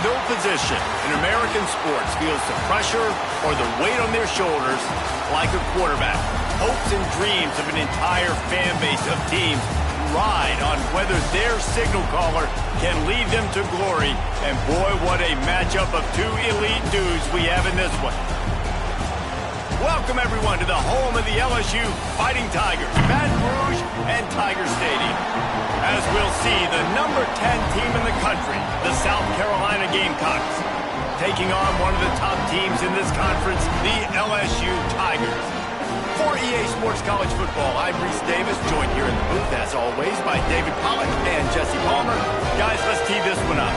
No position in American sports feels the pressure or the weight on their shoulders like a quarterback. Hopes and dreams of an entire fan base of teams ride on whether their signal caller can lead them to glory. And boy, what a matchup of two elite dudes we have in this one. Welcome, everyone, to the home of the LSU Fighting Tigers, Baton Rouge and Tiger Stadium. As we'll see, the number 10 team in the country, the South Carolina Gamecocks, taking on one of the top teams in this conference, the LSU Tigers. For EA Sports College Football, I'm Reese Davis, joined here in the booth, as always, by David Pollack and Jesse Palmer. Guys, let's tee this one up.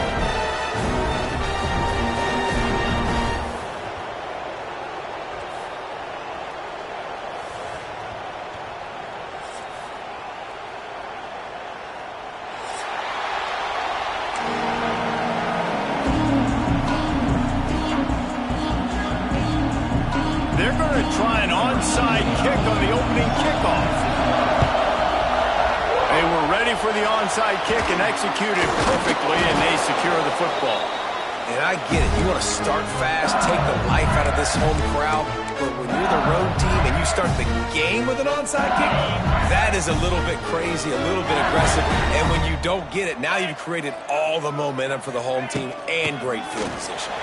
They're going to try an onside kick on the opening kickoff. They were ready for the onside kick and executed perfectly, and they secure the football. And I get it. You want to start fast, take the life out of this home crowd. But when you're the road team and you start the game with an onside kick, that is a little bit crazy, a little bit aggressive. And when you don't get it, now you've created all the momentum for the home team and great field position.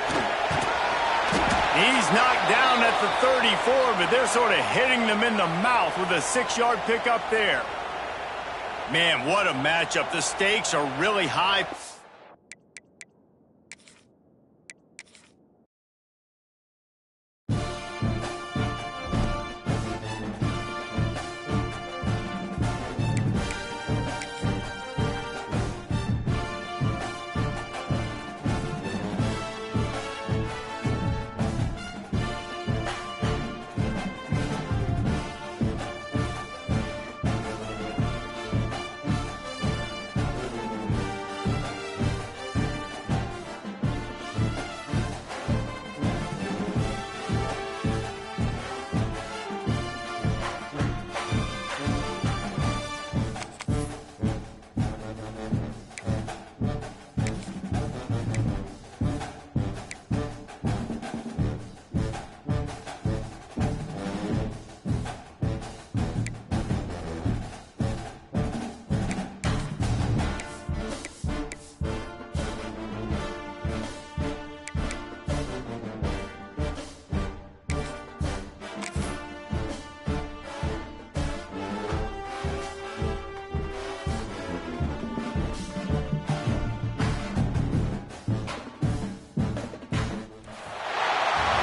He's knocked down at the 34, but they're sort of hitting them in the mouth with a 6-yard pickup there. Man, what a matchup. The stakes are really high.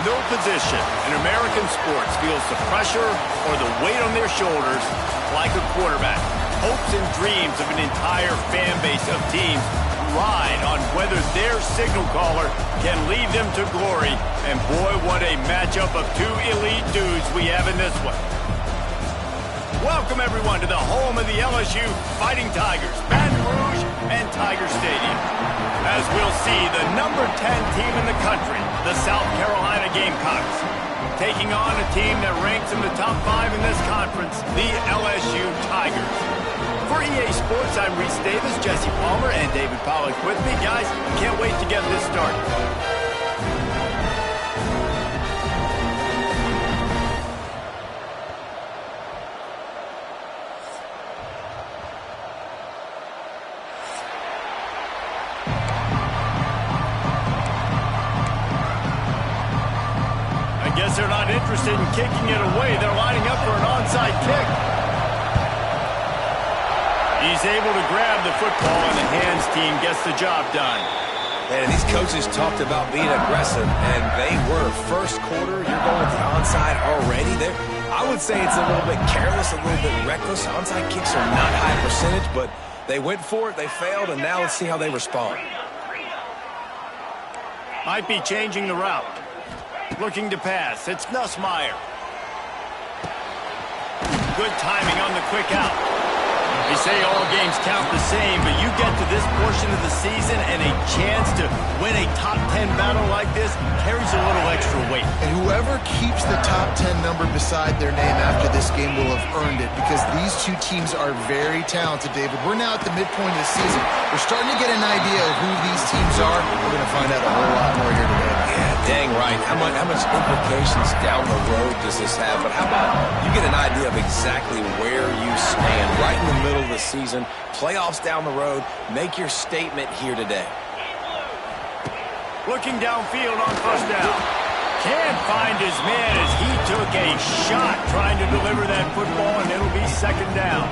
No position in American sports feels the pressure or the weight on their shoulders like a quarterback. Hopes and dreams of an entire fan base of teams ride on whether their signal caller can lead them to glory. And boy, what a matchup of two elite dudes we have in this one. Welcome, everyone, to the home of the LSU Fighting Tigers, Baton Rouge and Tiger Stadium. As we'll see, the number 10 team in the country, the South Carolina Gamecocks, taking on a team that ranks in the top 5 in this conference, the LSU Tigers. For EA Sports, I'm Reese Davis, Jesse Palmer, and David Pollack with me. Guys, can't wait to get this started. I guess they're not interested in kicking it away. They're lining up for an onside kick. He's able to grab the football, and the hands team gets the job done. And these coaches talked about being aggressive, and they were. First quarter, you're going with the onside already. I would say it's a little bit careless, a little bit reckless. Onside kicks are not high percentage, but they went for it, they failed, and now let's see how they respond. Might be changing the route. Looking to pass. It's Nussmeier. Good timing on the quick out. They say all games count the same, but you get to this portion of the season and a chance to win a top 10 battle like this carries a little extra weight. And whoever keeps the top 10 number beside their name after this game will have earned it, because these two teams are very talented, David. We're now at the midpoint of the season. We're starting to get an idea of who these teams are. We're going to find out a whole lot more here today. Yeah, dang right. How much implications down the road does this have? But how about you get an idea of exactly where you stand right in the middle of the season, playoffs down the road, make your statement here today. Looking downfield on first down. Can't find his man as he took a shot trying to deliver that football, and it'll be second down.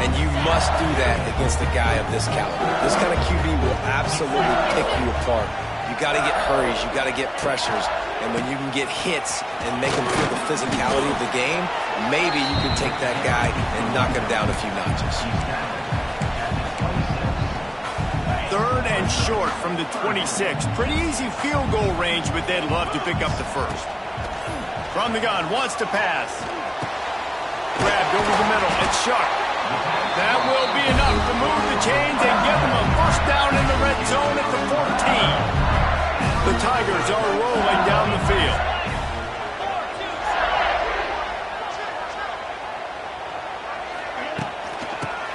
And you must do that against a guy of this caliber. This kind of QB will absolutely pick you apart. You got to get hurries, you got to get pressures, and when you can get hits and make him feel the physicality of the game, maybe you can take that guy and knock him down a few notches. Third and short from the 26. Pretty easy field goal range, but they'd love to pick up the first. From the gun, wants to pass. Grabbed over the middle, it's Sharp. That will be enough to move the chains and give them a first down in the red zone at the 14. The Tigers are rolling down the field.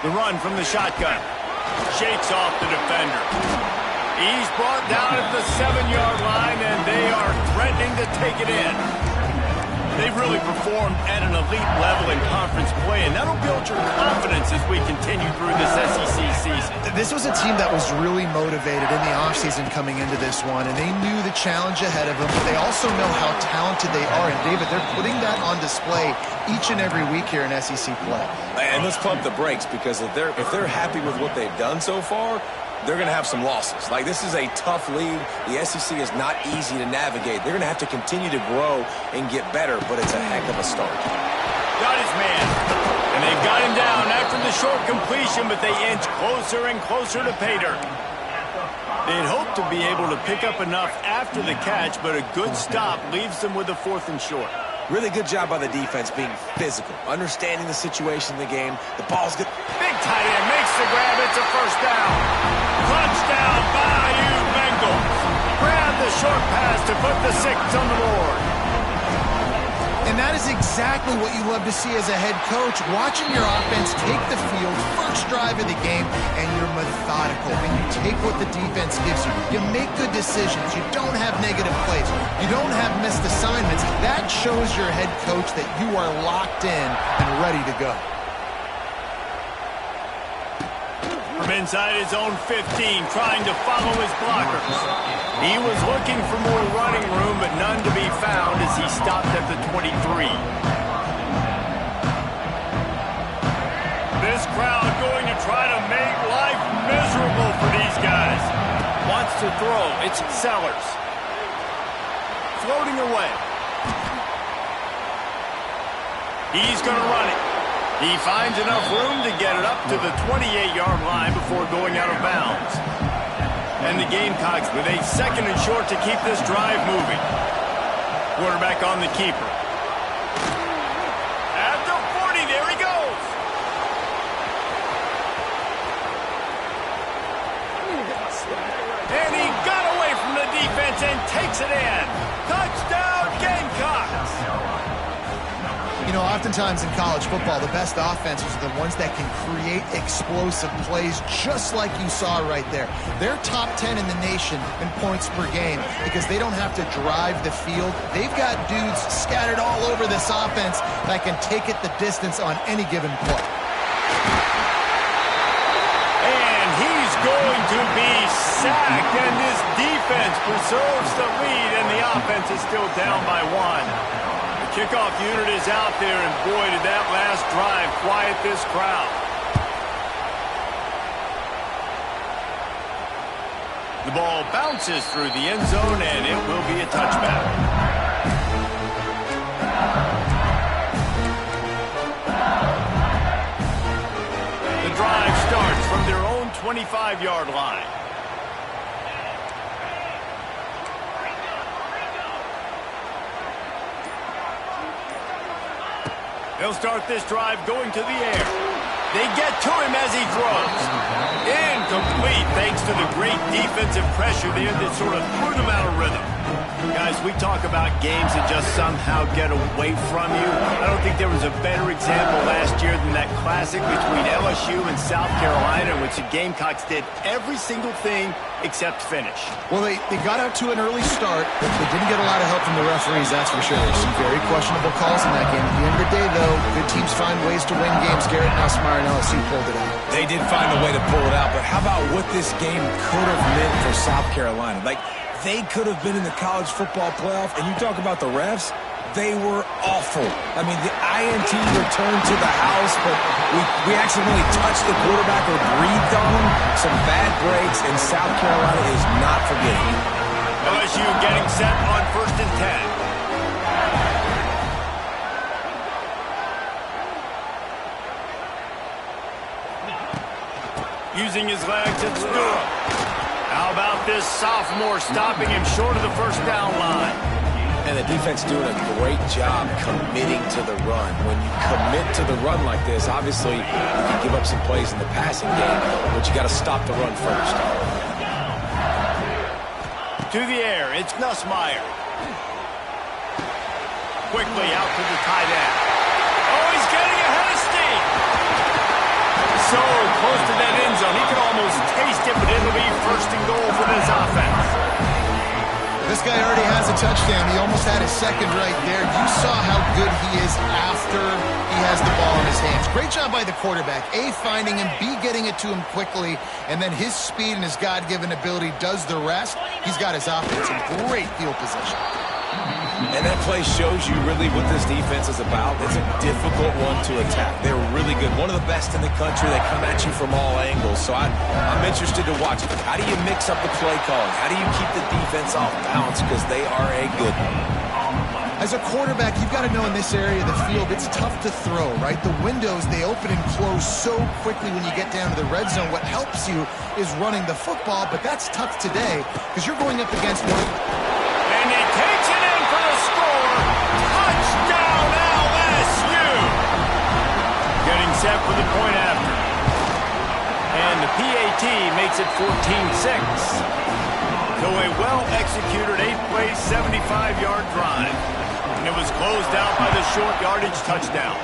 The run from the shotgun. Shakes off the defender. He's brought down at the 7-yard line, and they are threatening to take it in. They've really performed at an elite level in conference play, and that'll build your confidence as we continue through this SEC season. This was a team that was really motivated in the offseason coming into this one, and they knew the challenge ahead of them, but they also know how talented they are. And, David, they're putting that on display each and every week here in SEC play. And let's pump the brakes, because if they're happy with what they've done so far, they're going to have some losses. Like, this is a tough league. The SEC is not easy to navigate. They're going to have to continue to grow and get better, but it's a heck of a start. Got his man. And they've got him down after the short completion, but they inch closer and closer to pay dirt. They'd hope to be able to pick up enough after the catch, but a good stop leaves them with a 4th and short. Really good job by the defense being physical, understanding the situation in the game. The ball's good. Big tight end makes the grab. It's a first down. Touchdown, Bayou Bengals. Grab the short pass to put the 6 on the board. And that is exactly what you love to see as a head coach, watching your offense take the field, first drive of the game, and you're methodical. And you take what the defense gives you. You make good decisions. You don't have negative plays. You don't have missed assignments. That shows your head coach that you are locked in and ready to go. From inside his own 15, trying to follow his blockers. He was looking for more running room, but none to be found as he stopped at the 23. This crowd going to try to make life miserable for these guys. Wants to throw. It's Sellers. Floating away. He's going to run it. He finds enough room to get it up to the 28-yard line before going out of bounds. And the Gamecocks with a 2nd and short to keep this drive moving. Quarterback on the keeper. At the 40, there he goes. And he got away from the defense and takes it in. Touchdown, Gamecocks. You know, oftentimes in college football, the best offenses are the ones that can create explosive plays, just like you saw right there. They're top 10 in the nation in points per game because they don't have to drive the field. They've got dudes scattered all over this offense that can take it the distance on any given play. And he's going to be sacked, and this defense preserves the lead, and the offense is still down by 1. Kickoff unit is out there, and boy, did that last drive quiet this crowd. The ball bounces through the end zone, and it will be a touchback. The drive starts from their own 25-yard line. They'll start this drive going to the air. They get to him as he throws. Incomplete thanks to the great defensive pressure there that sort of threw them out of rhythm. Guys, we talk about games that just somehow get away from you. I don't think there was a better example last year than that classic between LSU and South Carolina, in which the Gamecocks did every single thing except finish. Well, they got out to an early start, but they didn't get a lot of help from the referees, that's for sure. There's some very questionable calls in that game. At the end of the day, though, good teams find ways to win games. Garrett Nussmeier and LSU pulled it out. They did find a way to pull it out, but how about what this game could have meant for South Carolina? Like, they could have been in the college football playoff, and you talk about the refs, they were awful. I mean, the INT returned to the house, but we accidentally touched the quarterback or breathed on him. Some bad breaks, and South Carolina is not forgetting. LSU getting set on 1st and 10. Using his legs, it's Durham. How about this sophomore stopping him short of the first down line? And the defense doing a great job committing to the run. When you commit to the run like this, obviously you can give up some plays in the passing game, but you got to stop the run first. To the air, it's Nussmeier. Quickly out to the tight end. Oh, he's getting ahead of steam. So close to that end zone. He can almost taste it, but it'll be 1st and goal for this offense. This guy already has a touchdown. He almost had his second right there. You saw how good he is after he has the ball in his hands. Great job by the quarterback. A, finding him, B, getting it to him quickly, and then his speed and his God-given ability does the rest. He's got his offense in great field position. And that play shows you really what this defense is about. It's a difficult one to attack. They're really good. One of the best in the country. They come at you from all angles. So I'm interested to watch. How do you mix up the play calling? How do you keep the defense off balance? Because they are a good one. As a quarterback, you've got to know in this area of the field, it's tough to throw, right? The windows, they open and close so quickly when you get down to the red zone. What helps you is running the football, but that's tough today because you're going up against one. And he takes it in for the score. Touchdown, LSU. Getting set for the point after. And the PAT makes it 14-6. So a well-executed 8-play, 75-yard drive. And it was closed out by the short yardage touchdown.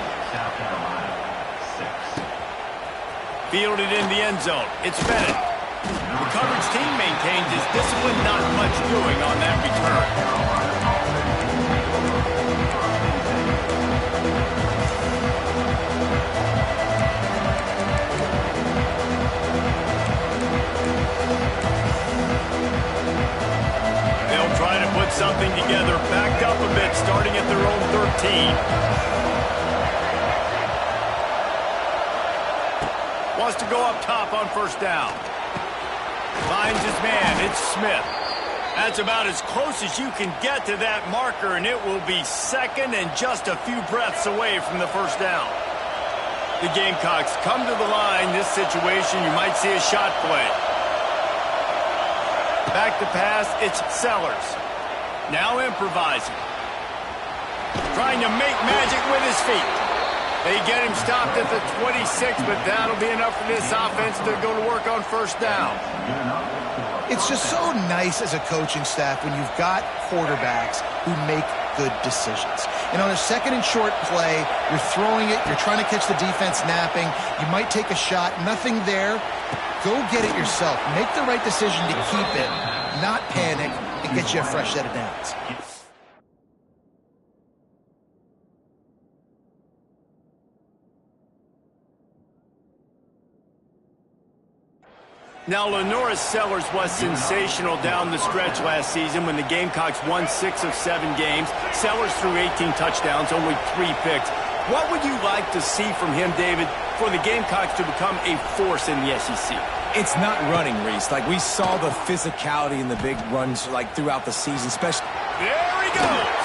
Fielded in the end zone. It's Bennett. The coverage team maintains his discipline, not much doing on that return. They'll try to put something together, backed up a bit, starting at their own 13. Wants to go up top on 1st down. Finds his man. It's Smith. That's about as close as you can get to that marker, and it will be 2nd and just a few breaths away from the 1st down. The Gamecocks come to the line. This situation, you might see a shot play. Back to pass. It's Sellers. Now improvising. Trying to make magic with his feet. They get him stopped at the 26, but that'll be enough for this offense to go to work on 1st down. It's just so nice as a coaching staff when you've got quarterbacks who make good decisions. And on a 2nd and short play, you're throwing it, you're trying to catch the defense napping, you might take a shot, nothing there. Go get it yourself. Make the right decision to keep it, not panic, and get you a fresh set of downs. Now, Lenoris Sellers was sensational down the stretch last season when the Gamecocks won 6 of 7 games. Sellers threw 18 touchdowns, only 3 picks. What would you like to see from him, David, for the Gamecocks to become a force in the SEC? It's not running, Reese. Like, we saw the physicality in the big runs, like, throughout the season, especially. There he goes.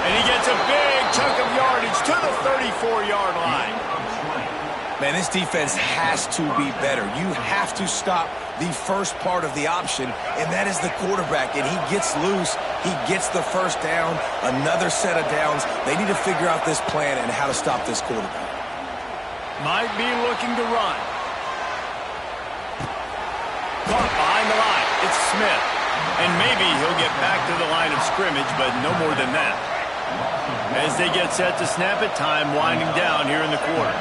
And he gets a big chunk of yardage to the 34-yard line. Man, this defense has to be better. You have to stop the first part of the option, and that is the quarterback. And he gets loose. He gets the 1st down, another set of downs. They need to figure out this plan and how to stop this quarterback. Might be looking to run. Caught behind the line. It's Smith. And maybe he'll get back to the line of scrimmage, but no more than that. As they get set to snap it, time winding down here in the quarter.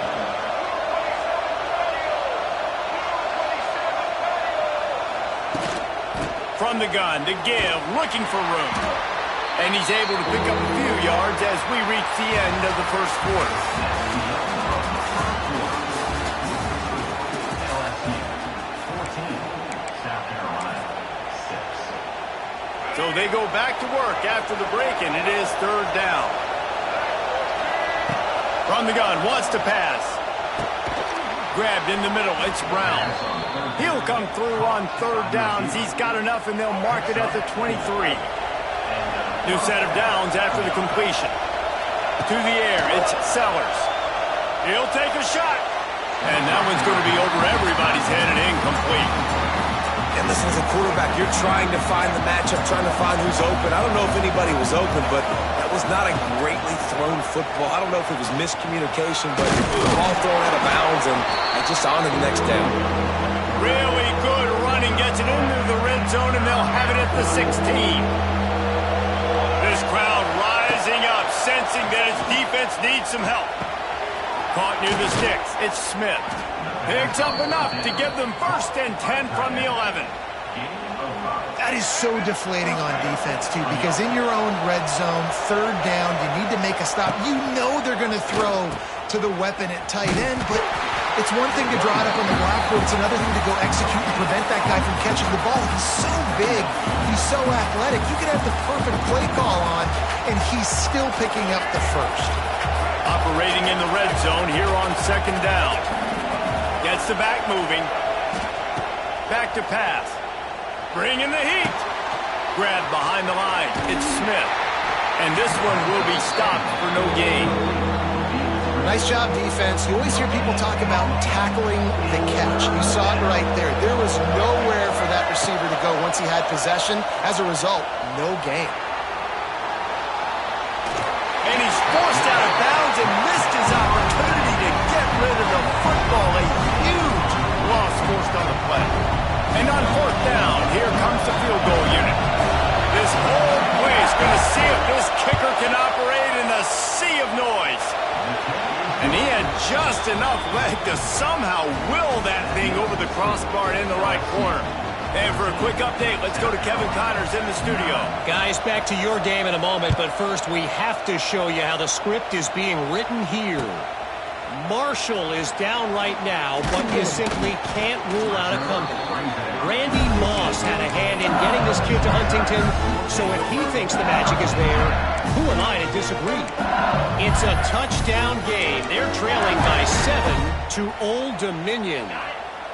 From the gun to give, looking for room. And he's able to pick up a few yards as we reach the end of the first quarter. So they go back to work after the break, and it is third down. From the gun, wants to pass. Grabbed in the middle, it's Brown. He'll come through on third downs. He's got enough, and they'll mark it at the 23. New set of downs after the completion. To the air, it's Sellers. He'll take a shot. And that one's going to be over everybody's head and incomplete. And listen, as a quarterback, you're trying to find the matchup, trying to find who's open. I don't know if anybody was open, but that was not a greatly thrown football. I don't know if it was miscommunication, but the ball thrown out of bounds, and just on to the next down. Really good running, gets it into the red zone, and they'll have it at the 16. This crowd rising up, sensing that its defense needs some help. Caught near the sticks, it's Smith. Picks up enough to give them 1st and 10 from the 11. That is so deflating on defense, too, because in your own red zone, third down, you need to make a stop. You know they're going to throw to the weapon at tight end, but it's one thing to draw it up on the blackboard. It's another thing to go execute and prevent that guy from catching the ball. He's so big. He's so athletic. You could have the perfect play call on, and he's still picking up the first. Operating in the red zone here on 2nd down. Gets the back moving. Back to pass. Bringing the heat. Grab behind the line. It's Smith. And this one will be stopped for no gain. Nice job, defense. You always hear people talk about tackling the catch. You saw it right there. There was nowhere for that receiver to go once he had possession. As a result, no gain. And he's forced out of bounds and missed his opportunity to get rid of the football. A huge loss forced on the play. And on 4th down, here comes the field goal unit. This whole place going to see if this kicker can operate in a sea of noise. And he had just enough leg to somehow will that thing over the crossbar in the right corner. And for a quick update, let's go to Kevin Connors in the studio. Guys, back to your game in a moment, but first we have to show you how the script is being written here. Marshall is down right now, but you simply can't rule out a comeback. Randy Moss had a hand in getting this kid to Huntington, so if he thinks the magic is there, who am I to disagree? It's a touchdown game. They're trailing by 7 to Old Dominion.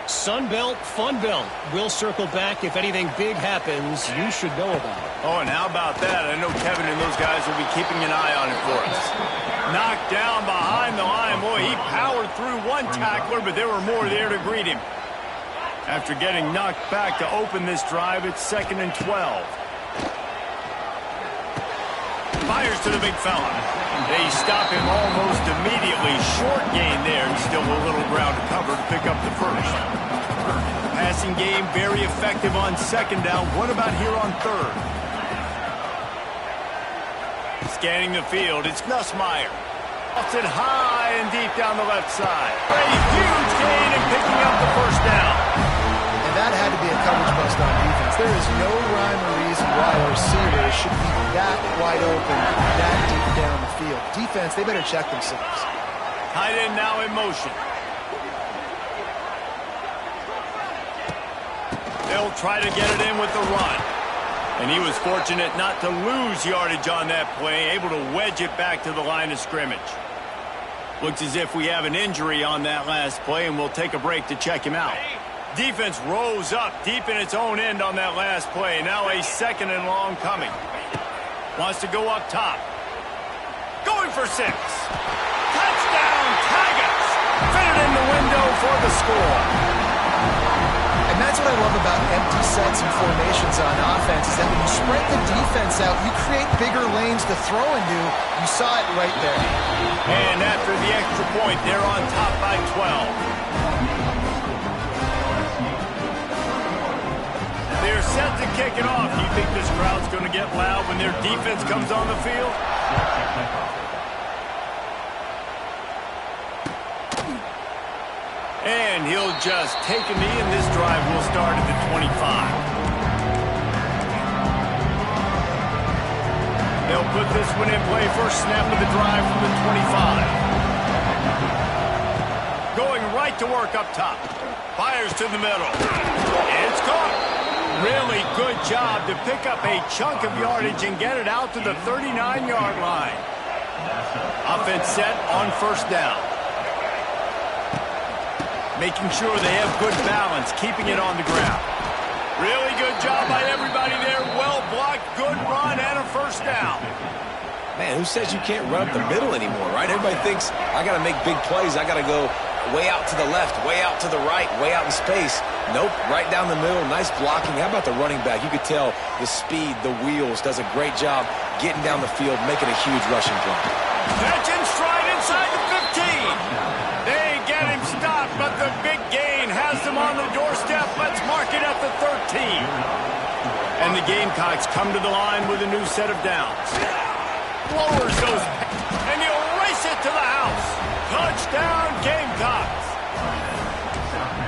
Sunbelt, Funbelt. We'll circle back if anything big happens you should know about. Oh, and how about that? I know Kevin and those guys will be keeping an eye on it for us. Knocked down behind the line. Boy, he powered through one tackler, but there were more there to greet him. After getting knocked back to open this drive, it's 2nd and 12. Fires to the big fella. They stop him almost immediately. Short gain there, and still a little ground to cover to pick up the first. Passing game very effective on 2nd down. What about here on 3rd? Scanning the field, it's Nussmeier. Offs it high and deep down the left side. A huge gain and picking up the 1st down. And that had to be a coverage bust on defense. There is no rhyme or reason why a receiver should be that wide open, that deep down the field. Defense, they better check themselves. Tight end now in motion. They'll try to get it in with the run. And he was fortunate not to lose yardage on that play, able to wedge it back to the line of scrimmage. Looks as if we have an injury on that last play, and we'll take a break to check him out. Defense rose up deep in its own end on that last play. Now a 2nd and long coming. Wants to go up top. Going for 6. Touchdown, Tigers! Fitted in the window for the score. And that's what I love about empty sets and formations on offense, is that when you spread the defense out, you create bigger lanes to throw into. You saw it right there. And after the extra point, they're on top by 12. They're set to kick it off. Do you think this crowd's going to get loud when their defense comes on the field? And he'll just take a knee, and this drive will start at the 25. They'll put this one in play. First snap of the drive from the 25. Going right to work up top. Fires to the middle. It's caught. Really good job to pick up a chunk of yardage and get it out to the 39-yard line. Offense set on first down. Making sure they have good balance, keeping it on the ground. Really good job by everybody there. Well blocked, good run, and a first down. Man, who says you can't run up the middle anymore, right? Everybody thinks, I got to make big plays. I got to go way out to the left, way out to the right, way out in space. Nope, right down the middle. Nice blocking. How about the running back? You could tell the speed, the wheels, does a great job getting down the field, making a huge rushing play. Catch and stride inside the 15. They get him stopped, but the big gain has them on the doorstep. Let's mark it at the 13. And the Gamecocks come to the line with a new set of downs. Lowers those, and he'll race it to the house. Touchdown, Gamecocks.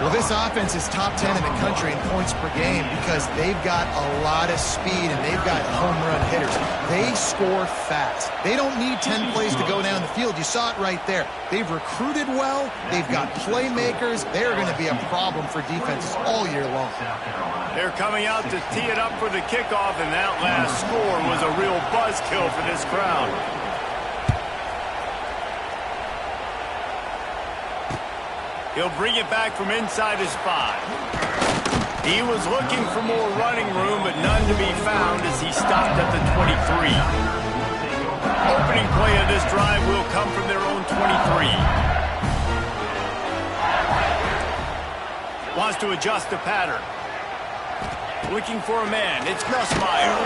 Well, this offense is top 10 in the country in points per game because they've got a lot of speed and they've got home run hitters. They score fast. They don't need 10 plays to go down the field. You saw it right there. They've recruited well. They've got playmakers. They're going to be a problem for defenses all year long. They're coming out to tee it up for the kickoff, and that last score was a real buzzkill for this crowd. He'll bring it back from inside his 5. He was looking for more running room, but none to be found as he stopped at the 23. Opening play of this drive will come from their own 23. Wants to adjust the pattern. Looking for a man. It's Nussmeier.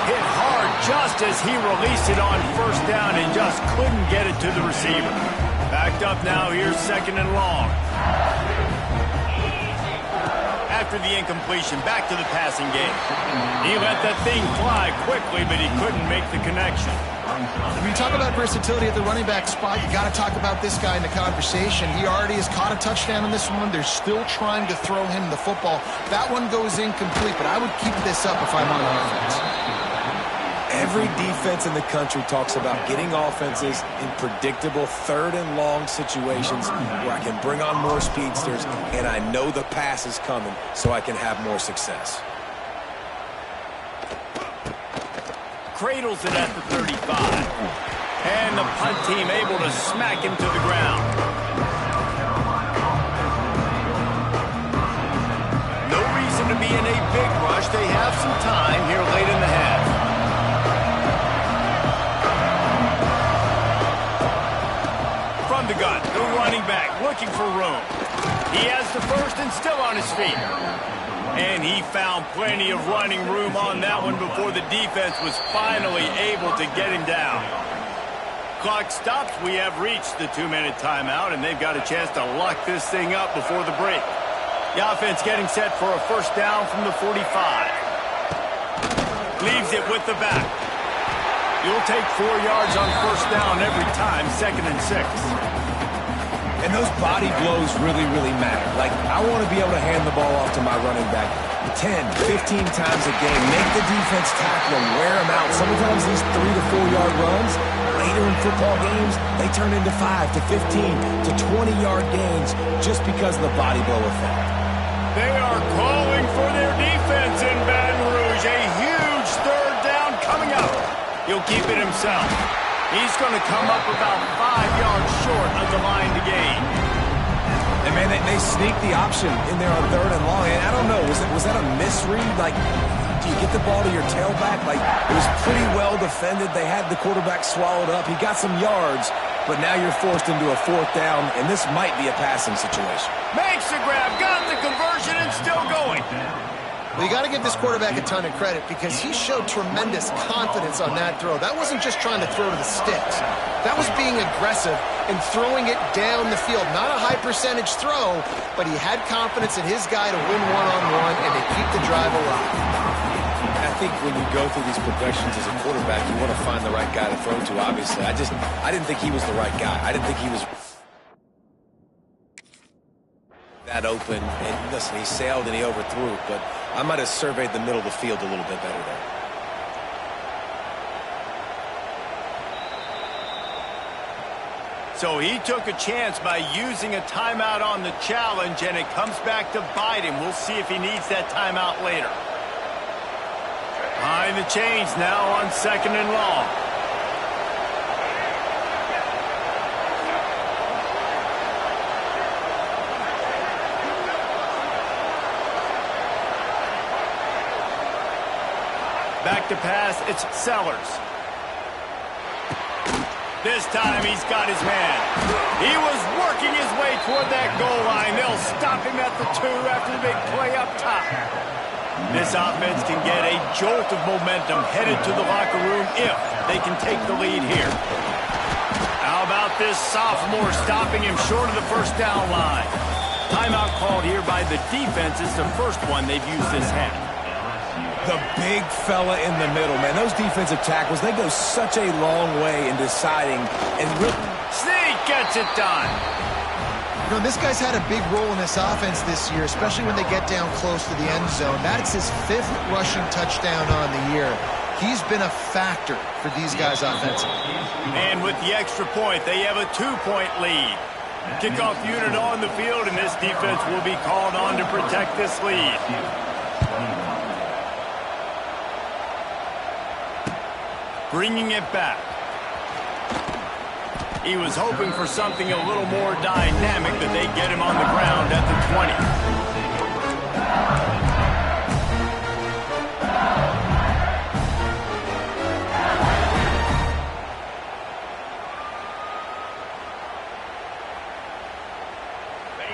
Hit hard just as he released it on first down and just couldn't get it to the receiver. Backed up now. Here's second and long. After the incompletion, back to the passing game. He let that thing fly quickly, but he couldn't make the connection. When you talk about versatility at the running back spot, you got to talk about this guy in the conversation. He already has caught a touchdown in this one. They're still trying to throw him the football. That one goes incomplete, but I would keep this up if I'm on offense. Every defense in the country talks about getting offenses in predictable third and long situations where I can bring on more speedsters and I know the pass is coming so I can have more success. Cradles it at the 35. And the punt team able to smack him to the ground. No reason to be in a big rush. They have some time here late in the half. From the gun, the running back looking for room. He has the first and still on his feet. And he found plenty of running room on that one before the defense was finally able to get him down. Clock stops. We have reached the 2-minute timeout, and they've got a chance to lock this thing up before the break. The offense getting set for a first down from the 45. Leaves it with the back. You'll take 4 yards on first down every time, 2nd and 6. And those body blows really, really matter. Like, I want to be able to hand the ball off to my running back 10, 15 times a game. Make the defense tackle him, wear him out. Sometimes these 3 to 4 yard runs, later in football games, they turn into 5 to 15 to 20-yard gains just because of the body blow effect. They are calling for their defense in Baton Rouge. A huge third down coming up. He'll keep it himself. He's going to come up about 5 yards short of the line to gain. And, man, they sneaked the option in there on third and long. And I don't know, was that a misread? Like, do you get the ball to your tailback? Like, it was pretty well defended. They had the quarterback swallowed up. He got some yards, but now you're forced into a fourth down, and this might be a passing situation. Makes the grab, got the conversion, and still going. Well, you got to give this quarterback a ton of credit because he showed tremendous confidence on that throw. That wasn't just trying to throw to the sticks. That was being aggressive and throwing it down the field. Not a high percentage throw, but he had confidence in his guy to win one-on-one and to keep the drive alive. think when you go through these progressions as a quarterback, you want to find the right guy to throw to, obviously. I didn't think he was the right guy. I didn't think he was that open. And listen, he sailed and he overthrew it, but I might have surveyed the middle of the field a little bit better there. So he took a chance by using a timeout on the challenge, and it comes back to bite him. We'll see if he needs that timeout later. Behind the chains now on 2nd and long. Back to pass, it's Sellers. This time he's got his man. He was working his way toward that goal line. They'll stop him at the 2 after the big play up top. This offense can get a jolt of momentum headed to the locker room if they can take the lead here. How about this sophomore stopping him short of the first down line? Timeout called here by the defense. It's the first one they've used this half. The big fella in the middle, man. Those defensive tackles, they go such a long way in deciding. And Sneak gets it done. You know, this guy's had a big role in this offense this year, especially when they get down close to the end zone. That's his 5th rushing touchdown on the year. He's been a factor for these guys offensively. And with the extra point, they have a 2-point lead. Kickoff unit on the field, and this defense will be called on to protect this lead. Bringing it back. He was hoping for something a little more dynamic, that they get him on the ground at the 20.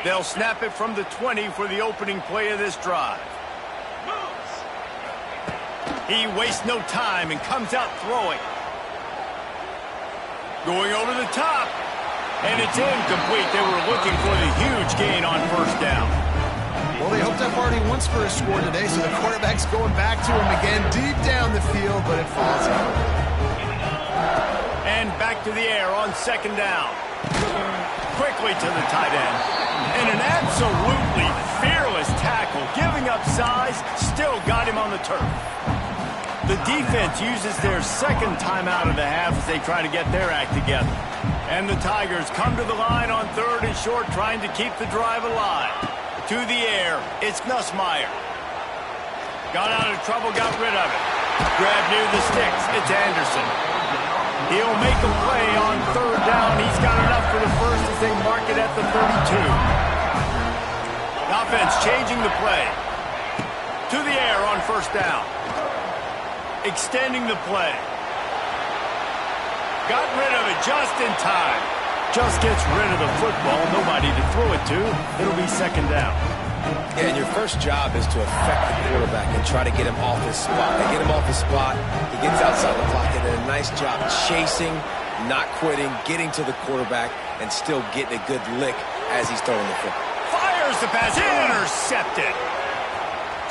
They'll snap it from the 20 for the opening play of this drive. He wastes no time and comes out throwing. Going over the top. And it's incomplete. They were looking for the huge gain on first down. Well, they hoped up already once for a score today, so the quarterback's going back to him again deep down the field, but it falls out. And back to the air on 2nd down. Quickly to the tight end. And an absolutely fearless tackle. Giving up size, still got him on the turf. The defense uses their 2nd timeout of the half as they try to get their act together. And the Tigers come to the line on 3rd and short, trying to keep the drive alive. To the air, it's Nussmeier. Got out of trouble, got rid of it. Grab near the sticks, it's Anderson. He'll make a play on 3rd down. He's got enough for the first as they mark it at the 32. Offense changing the play. To the air on 1st down. Extending the play. Got rid of it just in time. Just gets rid of the football. Nobody to throw it to. It'll be 2nd down. Yeah, and your first job is to affect the quarterback and try to get him off his spot. They get him off his spot. He gets outside the pocket and a nice job chasing, not quitting, getting to the quarterback, and still getting a good lick as he's throwing the football. Fires the pass. Intercepted.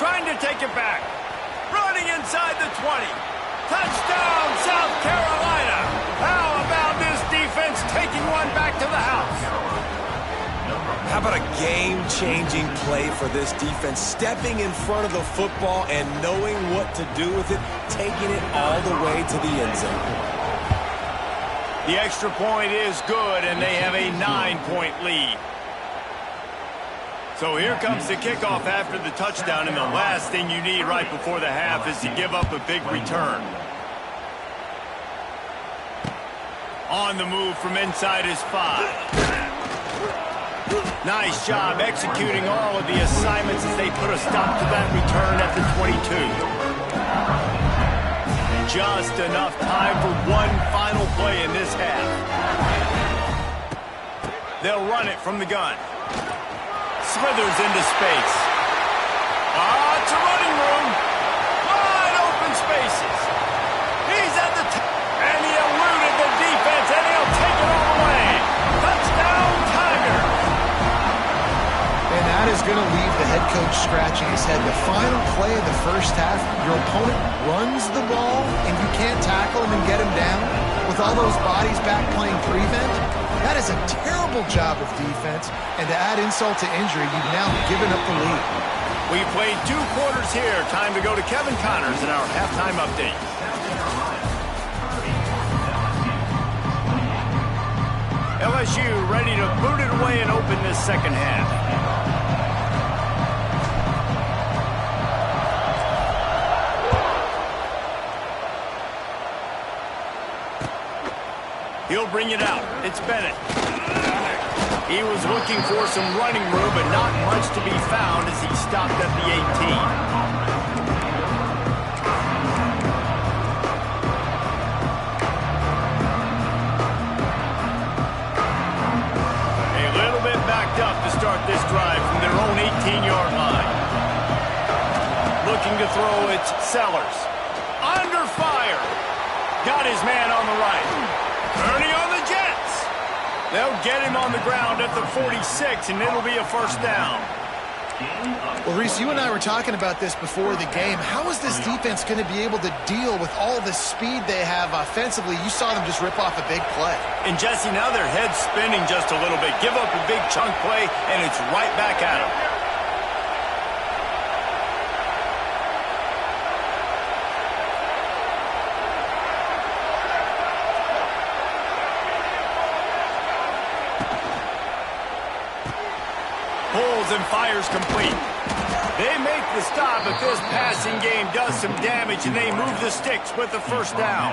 Trying to take it back. Running inside the 20. Touchdown, South Carolina. How about this defense taking one back to the house? How about a game-changing play for this defense? Stepping in front of the football and knowing what to do with it, taking it all the way to the end zone. The extra point is good, and they have a 9-point lead. So here comes the kickoff after the touchdown, and the last thing you need right before the half is to give up a big return. On the move from inside his 5. Nice job executing all of the assignments as they put a stop to that return at the 22. Just enough time for one final play in this half. They'll run it from the gun. Slithers into space. It's a running room. Wide open spaces. He's at the top. And he eluded the defense, and he'll take it all the way. Touchdown, Tiger. And that is is going to leave the head coach scratching his head. The final play of the first half, your opponent runs the ball, and you can't tackle him and get him down with all those bodies back playing prevent. That is a terrible job of defense, and to add insult to injury, you've now given up the lead. We played 2 quarters here. Time to go to Kevin Connors in our halftime update. LSU ready to boot it away and open this second half. He'll bring it out. It's Bennett. He was looking for some running room, but not much to be found as he stopped at the 18. A little bit backed up to start this drive from their own 18-yard line. Looking to throw, it's Sellers. Under fire. Got his man on the right. Ernie on the Jets. They'll get him on the ground at the 46, and it'll be a first down. Well, Reese, you and I were talking about this before the game. How is this defense going to be able to deal with all the speed they have offensively? You saw them just rip off a big play. And, Jesse, now their head's spinning just a little bit. Give up a big chunk play, and it's right back at them. Pulls and fires complete. They make the stop, but this passing game does some damage, and they move the sticks with the first down.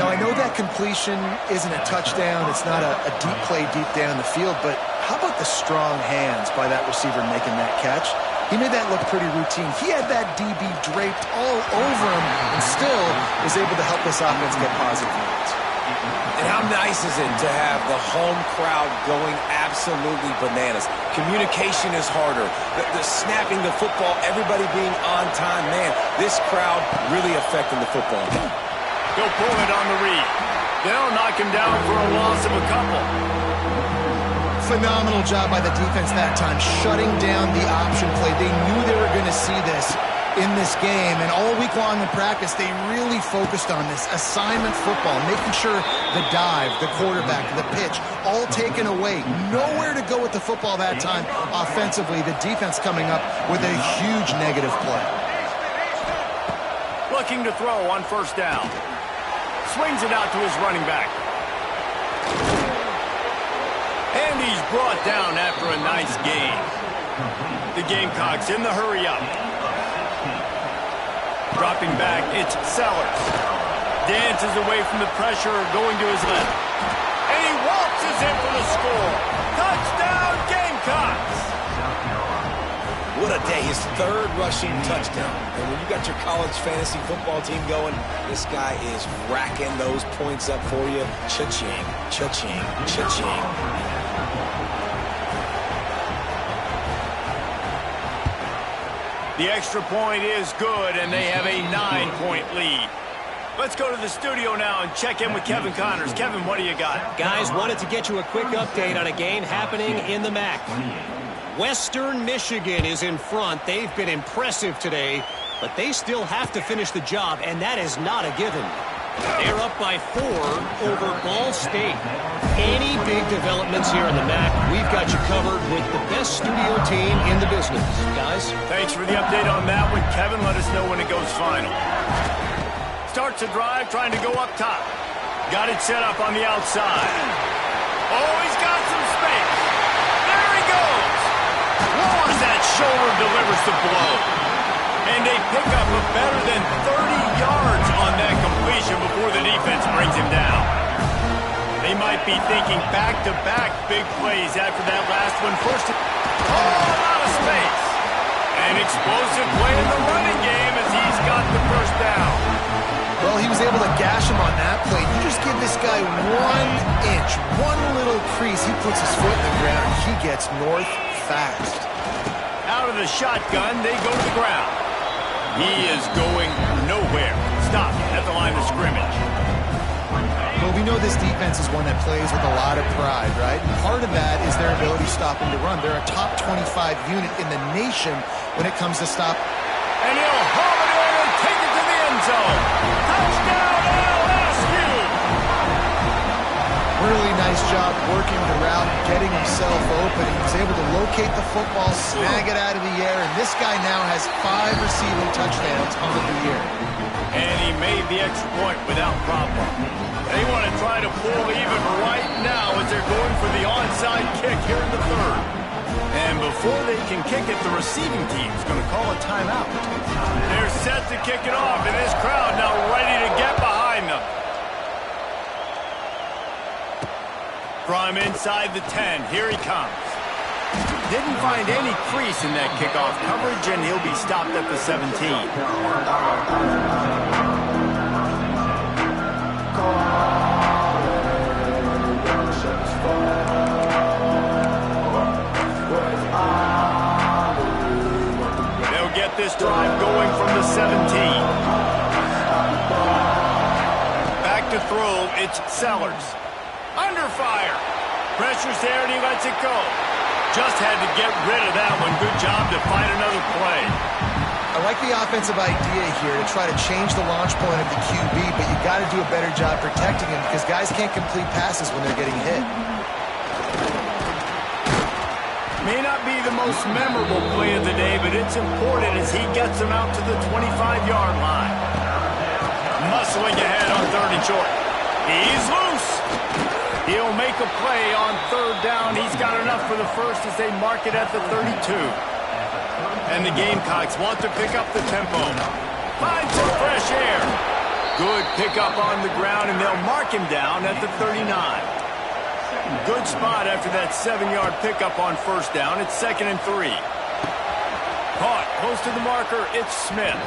Now, I know that completion isn't a touchdown. It's not a deep play deep down the field, but how about the strong hands by that receiver making that catch? He made that look pretty routine. He had that DB draped all over him and still was able to help this offense get positive yards. And how nice is it to have the home crowd going absolutely bananas? Communication is harder. The snapping the football, everybody being on time. Man, this crowd really affecting the football game. Go pull it on the read. They'll knock him down for a loss of a couple. Phenomenal job by the defense that time, shutting down the option play. They knew they were going to see this in this game, and all week long in practice, they really focused on this assignment football, making sure the dive, the quarterback, the pitch, all taken away. Nowhere to go with the football that time offensively. The defense coming up with a huge negative play. Looking to throw on first down. Swings it out to his running back. And he's brought down after a nice gain. The Gamecocks in the hurry up. Dropping back, it's Sellers. Dances away from the pressure, going to his left. And he waltzes in for the score. Touchdown, Gamecocks! What a day, his 3rd rushing touchdown. And when you got your college fantasy football team going, this guy is racking those points up for you. Cha-ching, cha-ching, cha-ching. The extra point is good, and they have a 9-point lead. Let's go to the studio now and check in with Kevin Connors. Kevin, what do you got? Guys, wanted to get you a quick update on a game happening in the MAC. Western Michigan is in front. They've been impressive today, but they still have to finish the job, and that is not a given. They're up by 4 over Ball State. Any big developments here in the MAC, we've got you covered with the best studio team in the business. Guys? Thanks for the update on that one. Kevin, let us know when it goes final. Starts a drive, trying to go up top. Got it set up on the outside. Oh, he's got some space. There he goes. Lowers that shoulder, delivers the blow. And they pick up a better than 30 yards on that completion before the defense brings him down. They might be thinking back-to-back big plays after that last one. First, out of space. An explosive play in the running game as he's got the first down. Well, he was able to gash him on that play. You just give this guy 1 inch, one little crease. He puts his foot in the ground, and he gets north fast. Out of the shotgun, they go to the ground. He is going nowhere. Stop at the line of scrimmage. He'll be We know this defense is one that plays with a lot of pride, right? And part of that is their ability stopping the run. They're a top 25 unit in the nation when it comes to stop. And he'll haul it in and take it to the end zone. Touchdown, LSU! Really nice job working the route, getting himself open. He was able to locate the football, snag it out of the air, and this guy now has 5 receiving touchdowns on the year. And he made the extra point without problem. They want to try to pull even right now as they're going for the onside kick here in the third. And before they can kick it, the receiving team is going to call a timeout. They're set to kick it off, and this crowd now ready to get behind them. From inside the 10, here he comes. Didn't find any crease in that kickoff coverage, and he'll be stopped at the 17. They'll get this drive going from the 17. Back to throw, it's Sellers. Under fire. Pressure's there, and he lets it go. Just had to get rid of that one. Good job to find another play. I like the offensive idea here to try to change the launch point of the QB, but you got to do a better job protecting him because guys can't complete passes when they're getting hit. May not be the most memorable play of the day, but it's important as he gets him out to the 25-yard line. Muscling ahead on 3rd and short. He's loose. He'll make a play on 3rd down. He's got enough for the first as they mark it at the 32. And the Gamecocks want to pick up the tempo. Find some fresh air. Good pickup on the ground, and they'll mark him down at the 39. Good spot after that 7-yard pickup on 1st down. It's 2nd and 3. Caught close to the marker, it's Smith.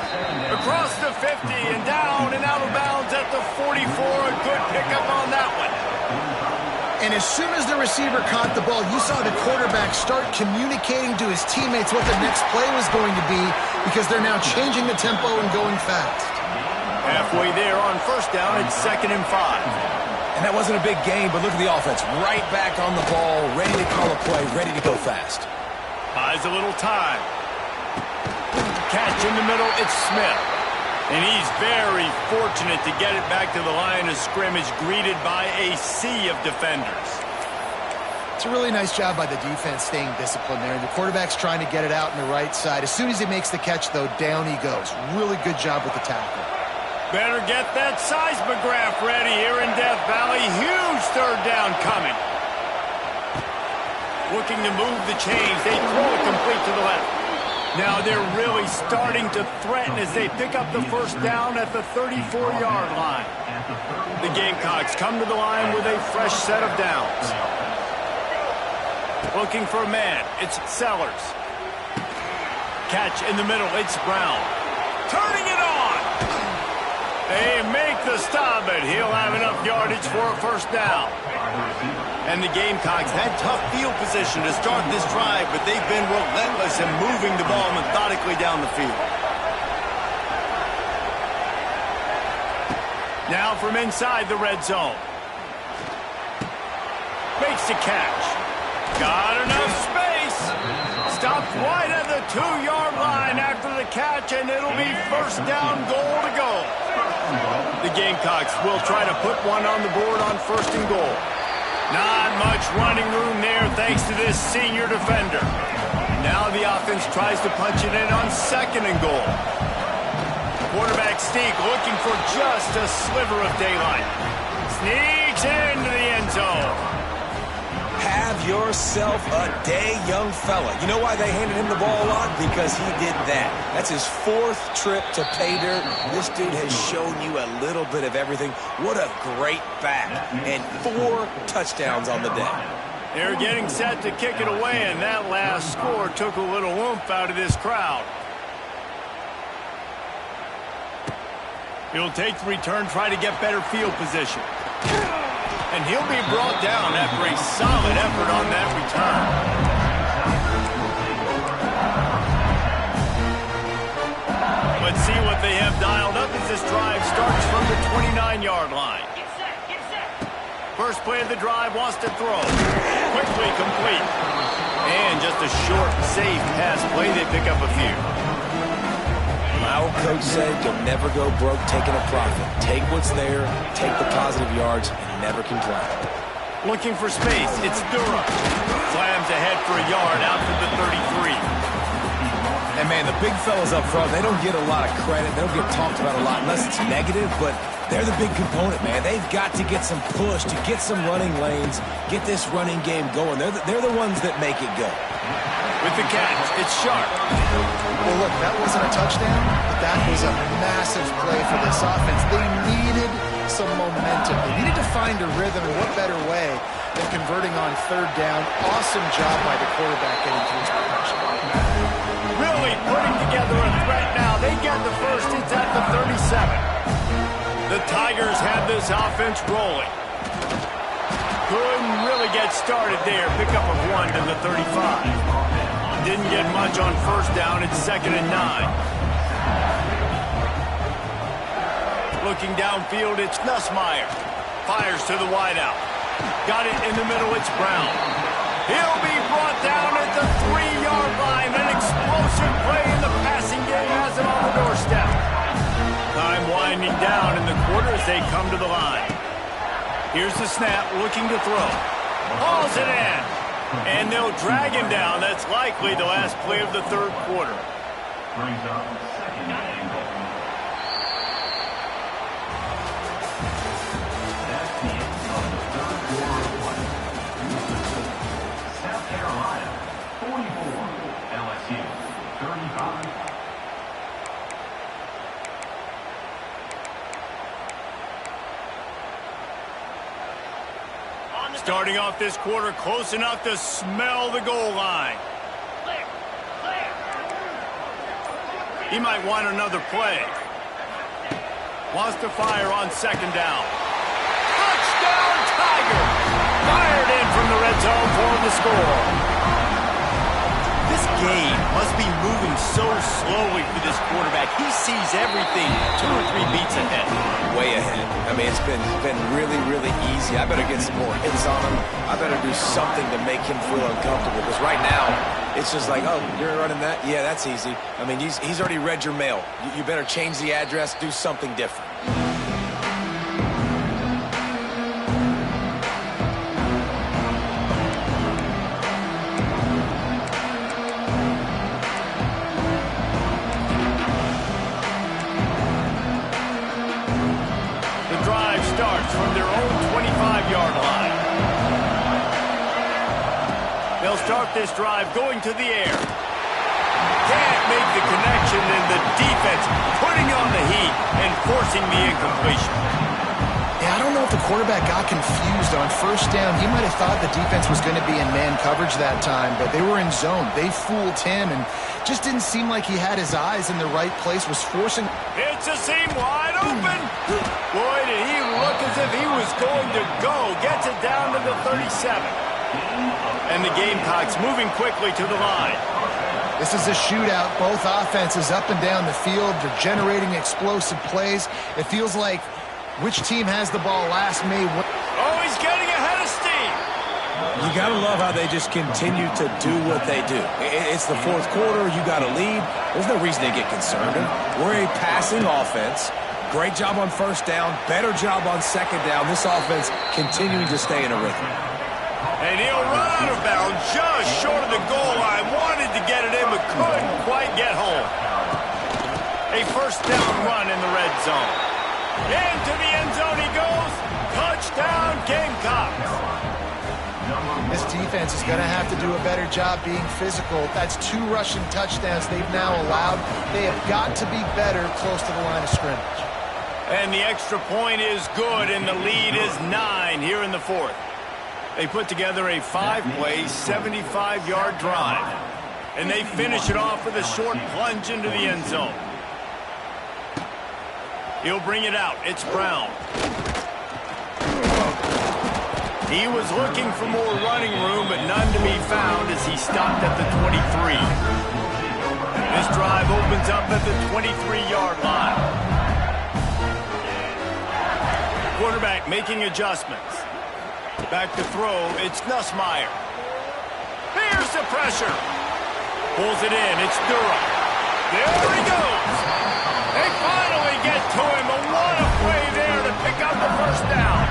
Across the 50 and down and out of bounds at the 44. A good pickup on that one. And as soon as the receiver caught the ball, you saw the quarterback start communicating to his teammates what the next play was going to be because they're now changing the tempo and going fast. Halfway there on 1st down, it's 2nd and 5. And that wasn't a big gain, but look at the offense. Right back on the ball, ready to call a play, ready to go fast. Buys a little time. Catch in the middle, it's Smith. And he's very fortunate to get it back to the line of scrimmage, greeted by a sea of defenders. It's a really nice job by the defense staying disciplined there. The quarterback's trying to get it out on the right side. As soon as he makes the catch, though, down he goes. Really good job with the tackle. Better get that seismograph ready here in Death Valley. Huge 3rd down coming. Looking to move the chains. They throw it complete to the left. Now they're really starting to threaten as they pick up the 1st down at the 34-yard line. The Gamecocks come to the line with a fresh set of downs. Looking for a man, it's Sellers. Catch in the middle, it's Brown. Turning it on! They make the stop, but he'll have enough yardage for a 1st down. And the Gamecocks had tough field position to start this drive, but they've been relentless in moving the ball methodically down the field. Now from inside the red zone. Makes the catch. Got enough space. Stopped right at the 2-yard line after the catch, and it'll be 1st down, goal to go. The Gamecocks will try to put one on the board on 1st and goal. Not much running room there thanks to this senior defender. Now the offense tries to punch it in on 2nd and goal. Quarterback sneak looking for just a sliver of daylight. Sneaks into the end zone. Have yourself a day, young fella. You know why they handed him the ball a lot? Because he did that. That's his 4th trip to pay dirt. This dude has shown you a little bit of everything. What a great back. And 4 touchdowns on the day. They're getting set to kick it away, and that last score took a little oomph out of this crowd. He'll take the return, try to get better field position. And he'll be brought down after a solid effort on that return. Let's see what they have dialed up as this drive starts from the 29-yard line. Get set, get set. First play of the drive, wants to throw. Quickly complete. And just a short, safe pass play. They pick up a few. My old coach said you'll never go broke taking a profit. Take what's there, take the positive yards, and never complain. Looking for space. It's Durham. Slams ahead for a yard out to the 33. And, man, the big fellas up front, they don't get a lot of credit. They don't get talked about a lot unless it's negative, but they're the big component, man. They've got to get some push, to get some running lanes, get this running game going. They're the ones that make it go. With the catch, it's Sharp. Well, look, that wasn't a touchdown, but that was a massive play for this offense. They needed some momentum. They needed to find a rhythm, and what better way than converting on third down. Awesome job by the quarterback getting through his protection. Really putting together a threat now. They get the first. It's at the 37. The Tigers have this offense rolling. Couldn't really get started there. Pickup of 1 to the 35. Didn't get much on first down. It's 2nd and 9. Looking downfield, it's Nussmeier. Fires to the wideout. Got it in the middle, it's Brown. He'll be brought down at the 3-yard line. An explosive play in the passing game has him on the doorstep. Time winding down in the quarter as they come to the line. Here's the snap, looking to throw. Hauls it in. And they'll drag him down. That's likely the last play of the third quarter. Brings up 2nd and goal. That's the end of the third quarter of play. South Carolina, 44. LSU, 35. Starting off this quarter close enough to smell the goal line. He might want another play. Wants to fire on 2nd down. Touchdown, Tiger! Fired in from the red zone for the score. This game must be moving so slowly for this quarterback. He sees everything 2 or 3 beats ahead. Way ahead. I mean, it's been really, really easy. I better get some more hits on him. I better do something to make him feel uncomfortable. Because right now, it's just like, oh, you're running that? Yeah, that's easy. I mean, he's already read your mail. You better change the address, do something different. From their own 25-yard line. They'll start this drive going to the air. Can't make the connection, and the defense putting on the heat and forcing the incompletion. Yeah, I don't know if the quarterback got confused on first down. He might have thought the defense was going to be in man coverage that time, but they were in zone. They fooled him and just didn't seem like he had his eyes in the right place, was forcing. It's a seam wide open. Boy, did he look as if he was going to go. Gets it down to the 37. And the Gamecocks moving quickly to the line. This is a shootout. Both offenses up and down the field. They're generating explosive plays. It feels like which team has the ball last may win. Oh, he's getting ahead of steam. You got to love how they just continue to do what they do. It's the fourth quarter. You got a lead. There's no reason to get concerned. We're a passing offense. Great job on first down. Better job on second down. This offense continuing to stay in a rhythm. And he'll run out of bounds just short of the goal line. Wanted to get it in, but couldn't quite get home. A first down run in the red zone. Into the end zone he goes. Touchdown, Gamecocks. This defense is going to have to do a better job being physical. That's 2 rushing touchdowns they've now allowed. They have got to be better close to the line of scrimmage. And the extra point is good, and the lead is 9 here in the fourth. They put together a 5-play, 75-yard drive. And they finish it off with a short plunge into the end zone. He'll bring it out. It's Brown. He was looking for more running room, but none to be found as he stopped at the 23. This drive opens up at the 23-yard line. Quarterback making adjustments. Back to throw, it's Nussmeier. Here's the pressure. Pulls it in, it's Durham. There he goes. They finally get to him, but what a play there to pick up the first down.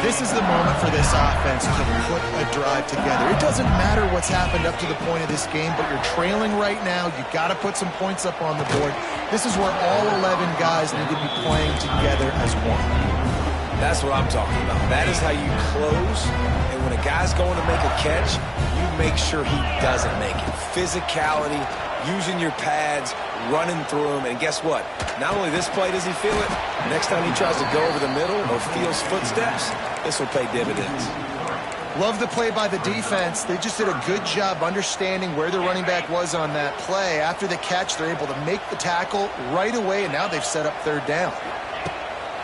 This is the moment for this offense to put a drive together. It doesn't matter what's happened up to the point of this game, but you're trailing right now. You got to put some points up on the board. This is where all 11 guys need to be playing together as one. That's what I'm talking about. That is how you close. And when a guy's going to make a catch, you make sure he doesn't make it. Physicality, using your pads, running through him. And guess what? Not only this play does he feel it, next time he tries to go over the middle or feels footsteps, this will pay dividends. Love the play by the defense. They just did a good job understanding where the running back was on that play. After the catch, they're able to make the tackle right away, and now they've set up third down.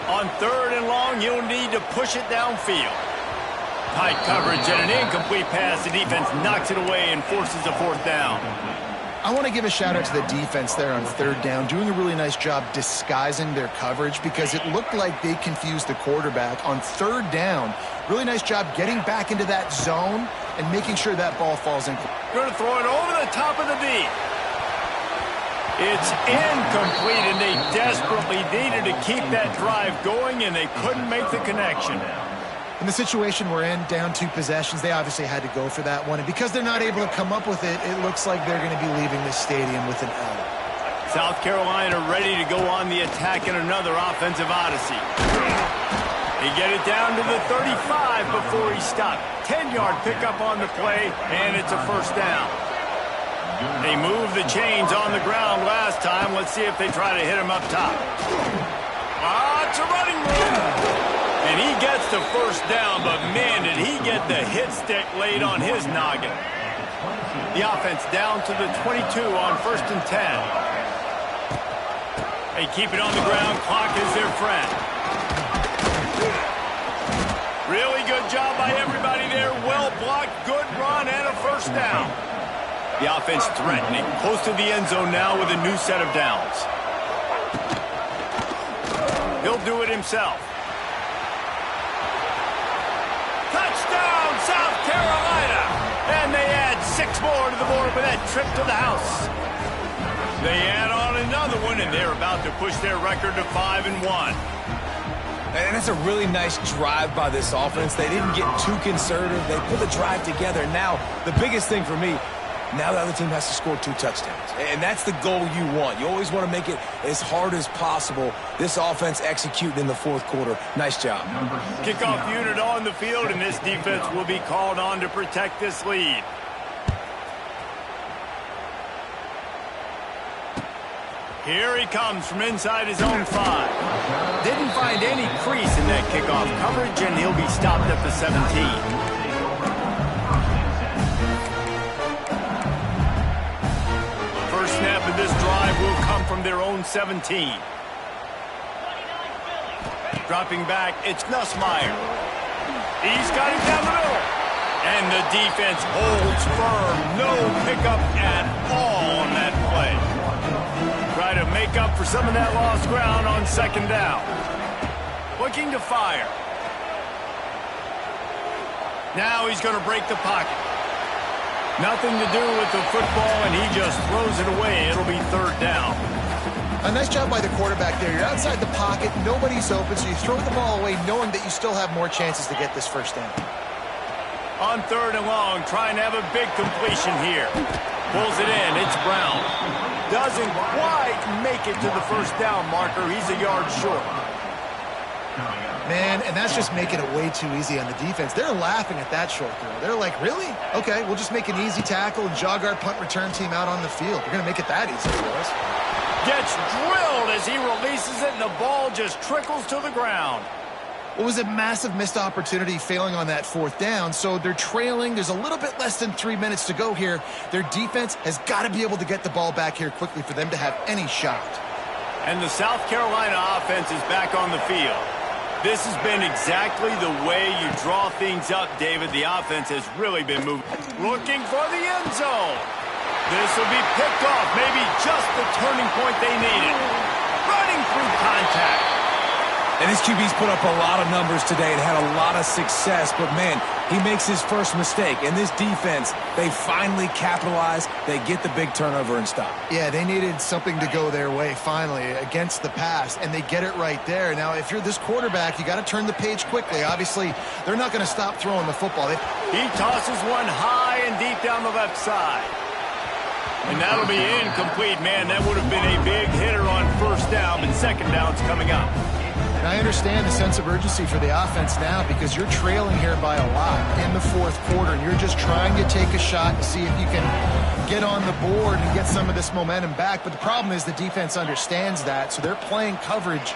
On third and long, you'll need to push it downfield. Tight coverage and an incomplete pass. The defense knocks it away and forces a fourth down. I want to give a shout-out to the defense there on third down, doing a really nice job disguising their coverage because it looked like they confused the quarterback. On third down, really nice job getting back into that zone and making sure that ball falls in. Going to throw it over the top of the D. It's incomplete, and they desperately needed to keep that drive going, and they couldn't make the connection. In the situation we're in, down 2 possessions, they obviously had to go for that one. And because they're not able to come up with it, it looks like they're going to be leaving the stadium with an L. South Carolina ready to go on the attack in another offensive odyssey. He get it down to the 35 before he stopped. 10-yard pickup on the play, and it's a first down. They moved the chains on the ground last time. Let's see if they try to hit him up top. It's a running room. And he gets the first down, but man, did he get the hit stick laid on his noggin. The offense down to the 22 on 1st and 10. They keep it on the ground. Clock is their friend. Really good job by everybody there. Well blocked, good run, and a first down. The offense threatening, close to the end zone now with a new set of downs. He'll do it himself. Touchdown, South Carolina! And they add 6 more to the board with that trip to the house. They add on another one, and they're about to push their record to 5-1. And it's a really nice drive by this offense. They didn't get too conservative. They put the drive together. Now, the biggest thing for me, now the other team has to score 2 touchdowns. And that's the goal you want. You always want to make it as hard as possible. This offense executing in the 4th quarter. Nice job. Kickoff unit on the field, and this defense will be called on to protect this lead. Here he comes from inside his own 5. Didn't find any crease in that kickoff coverage, and he'll be stopped at the 17. Snap of this drive will come from their own 17. Dropping back, it's Nussmeier. He's got it down the middle. And the defense holds firm. No pickup at all on that play. Try to make up for some of that lost ground on 2nd down. Looking to fire. Now he's going to break the pocket. Nothing to do with the football, and he just throws it away. It'll be 3rd down. A nice job by the quarterback there. You're outside the pocket, nobody's open, so you throw the ball away knowing that you still have more chances to get this first down. On 3rd and long, trying to have a big completion here. Pulls it in, it's Brown. Doesn't quite make it to the first down marker. He's a yard short. Man, and that's just making it way too easy on the defense. They're laughing at that short throw. They're like, really? Okay, we'll just make an easy tackle and jog our punt return team out on the field. We're going to make it that easy for us. Gets drilled as he releases it, and the ball just trickles to the ground. It was a massive missed opportunity failing on that 4th down, so they're trailing. There's a little bit less than 3 minutes to go here. Their defense has got to be able to get the ball back here quickly for them to have any shot. And the South Carolina offense is back on the field. This has been exactly the way you draw things up, David. The offense has really been moving. Looking for the end zone. This will be picked off. Maybe just the turning point they needed. Running through contact. And this QB's put up a lot of numbers today and had a lot of success, but man, he makes his first mistake. And this defense, they finally capitalize. They get the big turnover and stop. Yeah, they needed something to go their way finally against the pass, and they get it right there. Now, if you're this quarterback, you got to turn the page quickly. Obviously, they're not going to stop throwing the football. He tosses one high and deep down the left side. And that'll be incomplete, man. That would have been a big hitter on first down, but second down's coming up. And I understand the sense of urgency for the offense now because you're trailing here by a lot in the fourth quarter, and you're just trying to take a shot to see if you can get on the board and get some of this momentum back. But the problem is the defense understands that, so they're playing coverage,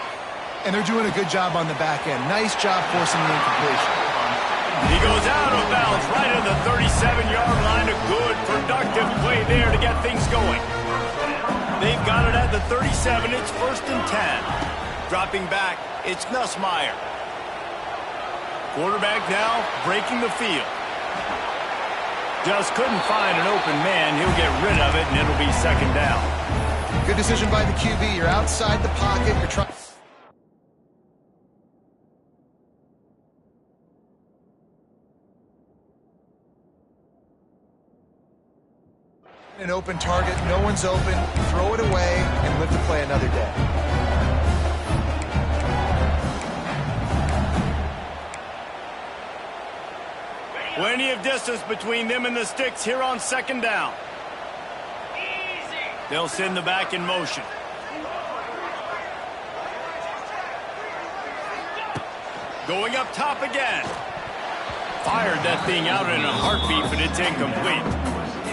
and they're doing a good job on the back end. Nice job forcing the incompletion. He goes out of bounds right at the 37-yard line. A good, productive play there to get things going. They've got it at the 37. It's 1st and 10. Dropping back, it's Nussmeier. Quarterback now breaking the field. Just couldn't find an open man. He'll get rid of it, and it'll be second down. Good decision by the QB. You're outside the pocket. You're trying. An open target, no one's open, throw it away, and live to play another day. Plenty of distance between them and the sticks here on second down. They'll send the back in motion. Going up top again. Fired that thing out in a heartbeat, but it's incomplete.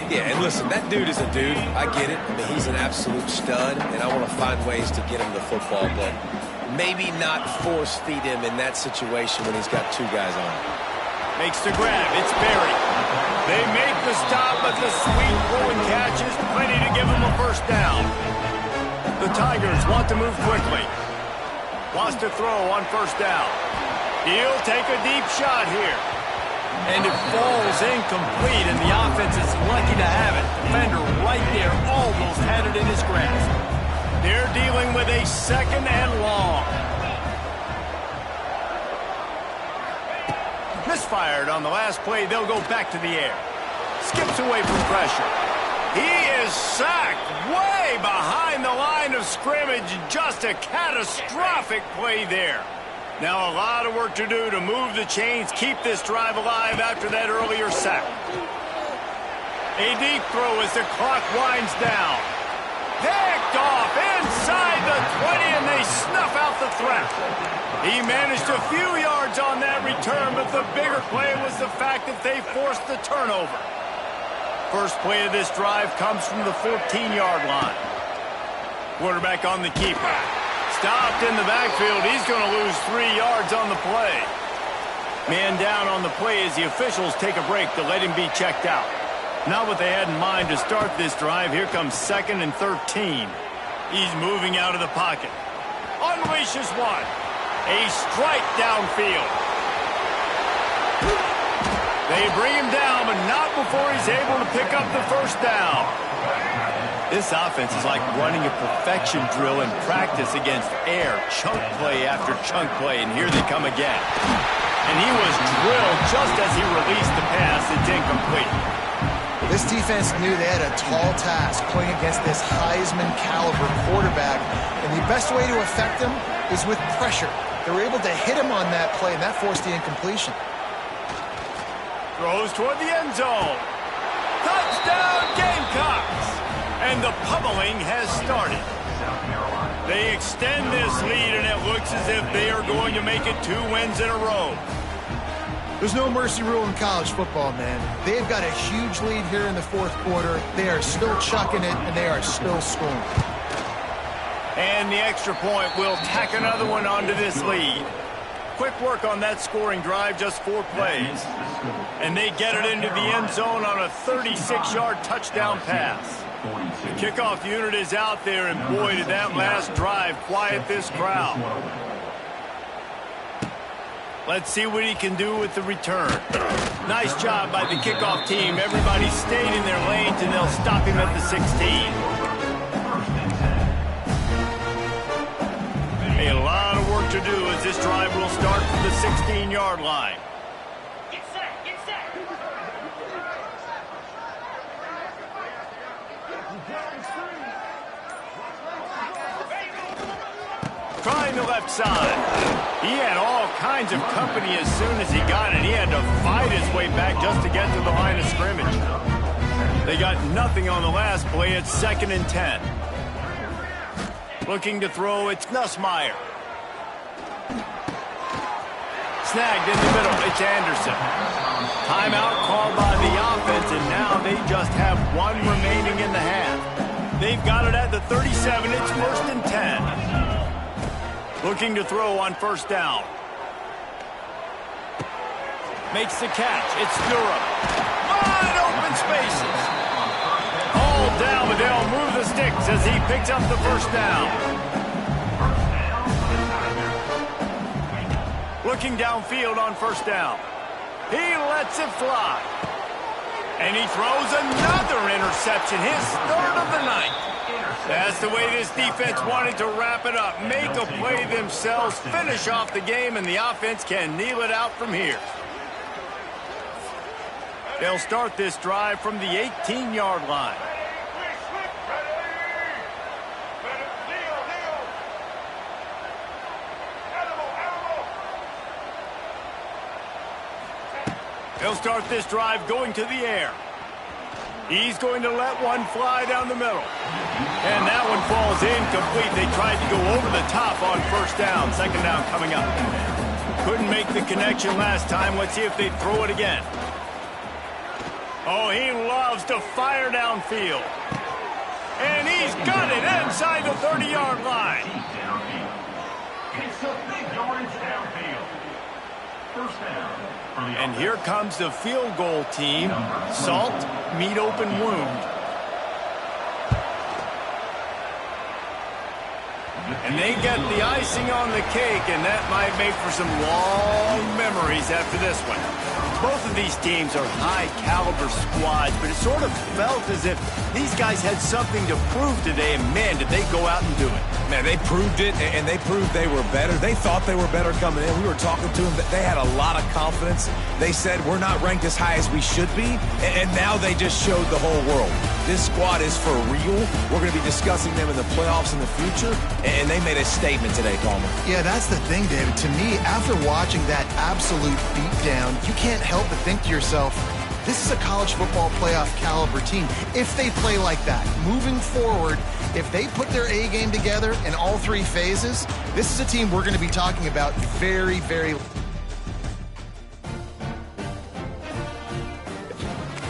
Yeah, and listen, that dude is a dude. I get it. I mean, he's an absolute stud, and I want to find ways to get him the football, but maybe not force feed him in that situation when he's got two guys on him. Makes the grab. It's Berry. They make the stop, but the sweet throwing catch is plenty to give them a first down. The Tigers want to move quickly. Wants to throw on first down. He'll take a deep shot here. And it falls incomplete, and the offense is lucky to have it. Defender right there almost had it in his grasp. They're dealing with a second and long. Misfired on the last play. They'll go back to the air. Skips away from pressure. He is sacked way behind the line of scrimmage. Just a catastrophic play there. Now a lot of work to do to move the chains, keep this drive alive after that earlier sack. A deep throw as the clock winds down. Picked off inside the 20, and they snuff out the threat. He managed a few yards on that return, but the bigger play was the fact that they forced the turnover. First play of this drive comes from the 14-yard line. Quarterback on the keeper. Stopped in the backfield. He's going to lose 3 yards on the play. Man down on the play as the officials take a break to let him be checked out. Not what they had in mind to start this drive. Here comes 2nd and 13. He's moving out of the pocket. Unleashes one. A strike downfield. They bring him down, but not before he's able to pick up the first down. This offense is like running a perfection drill in practice against air. Chunk play after chunk play, and here they come again. And he was drilled just as he released the pass. It's incomplete. This defense knew they had a tall task playing against this Heisman-caliber quarterback, and the best way to affect him is with pressure. They were able to hit him on that play, and that forced the incompletion. Throws toward the end zone. Touchdown, Gamecocks! And the pummeling has started. They extend this lead, and it looks as if they are going to make it 2 wins in a row. There's no mercy rule in college football, man. They've got a huge lead here in the fourth quarter. They are still chucking it, and they are still scoring. And the extra point will tack another one onto this lead. Quick work on that scoring drive, just 4 plays. And they get it into the end zone on a 36-yard touchdown pass. The kickoff unit is out there, and boy, did that last drive quiet this crowd. Let's see what he can do with the return. Nice job by the kickoff team. Everybody stayed in their lanes, and they'll stop him at the 16. A lot of work to to do as this drive will start from the 16-yard line. Get set, get set. Trying the left side. He had all kinds of company as soon as he got it. He had to fight his way back just to get to the line of scrimmage. They got nothing on the last play. It's 2nd and 10. Looking to throw, it's Nussmeier. Snagged in the middle, it's Anderson. Timeout called by the offense, and now they just have one remaining in the half. They've got it at the 37, it's 1st and 10. Looking to throw on 1st down. Makes the catch, it's Durham. Wide open spaces. All down, but they'll move the sticks as he picks up the 1st down. Looking downfield on 1st down. He lets it fly. And he throws another interception, his 3rd of the night. That's the way this defense wanted to wrap it up. Make a play themselves, finish off the game, and the offense can kneel it out from here. They'll start this drive from the 18-yard line. They'll start this drive going to the air. He's going to let one fly down the middle. And that one falls incomplete. They tried to go over the top on 1st down. 2nd down coming up. Couldn't make the connection last time. Let's see if they throw it again. Oh, he loves to fire downfield. And he's got it inside the 30-yard line. It's a big yardage downfield. 1st down. And here comes the field goal team. Salt, meet open wound. And they get the icing on the cake, and that might make for some long memories after this one. Both of these teams are high-caliber squads, but it sort of felt as if these guys had something to prove today, and man, did they go out and do it. Man, they proved it, and they proved they were better. They thought they were better coming in. We were talking to them. They had a lot of confidence. They said, we're not ranked as high as we should be, and now they just showed the whole world. This squad is for real. We're going to be discussing them in the playoffs in the future, and they made a statement today, Palmer. Yeah, that's the thing, David. To me, after watching that absolute beatdown, you can't help but think to yourself, this is a college football playoff caliber team. If they play like that, moving forward, if they put their A game together in all 3 phases, this is a team we're going to be talking about very, very